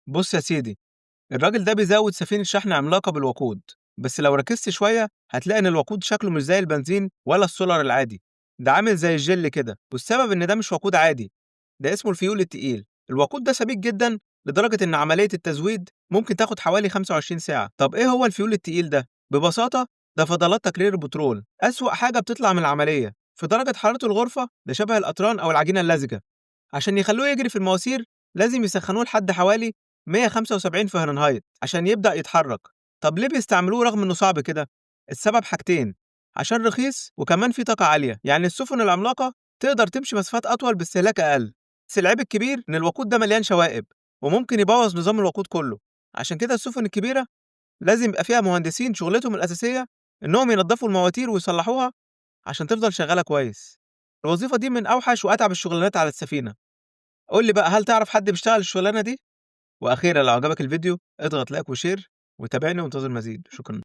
بص يا سيدي، الراجل ده بيزود سفينة شحن عملاقة بالوقود، بس لو ركزت شوية هتلاقي إن الوقود شكله مش زي البنزين ولا السولار العادي، ده عامل زي الجل كده، والسبب إن ده مش وقود عادي، ده اسمه الفيول التقيل. الوقود ده سميك جدا لدرجة إن عملية التزويد ممكن تاخد حوالي 25 ساعة. طب إيه هو الفيول التقيل ده؟ ببساطة ده فضلات تكرير البترول، أسوأ حاجة بتطلع من العملية. في درجة حرارة الغرفة ده شبه القطران أو العجينة اللزجة. عشان يخلّوه يجري في المواسير لازم يسخّنوه لحد حوالي 175 فهرنهايت عشان يبدأ يتحرك. طب ليه بيستعملوه رغم إنه صعب كده؟ السبب حاجتين، عشان رخيص وكمان فيه طاقة عالية، يعني السفن العملاقة تقدر تمشي مسافات أطول باستهلاك أقل. بس العيب الكبير إن الوقود ده مليان شوائب وممكن يبوظ نظام الوقود كله. عشان كده السفن الكبيرة لازم يبقى فيها مهندسين شغلتهم الأساسية إنهم ينضفوا المواتير ويصلحوها عشان تفضل شغالة كويس. الوظيفة دي من أوحش وأتعب الشغلانات على السفينة. قُل لي بقى، هل تعرف حد بيشتغل الشغلانة دي؟ وأخيرًا لو عجبك الفيديو اضغط لايك وشير وتابعني وانتظر مزيد، شكرًا.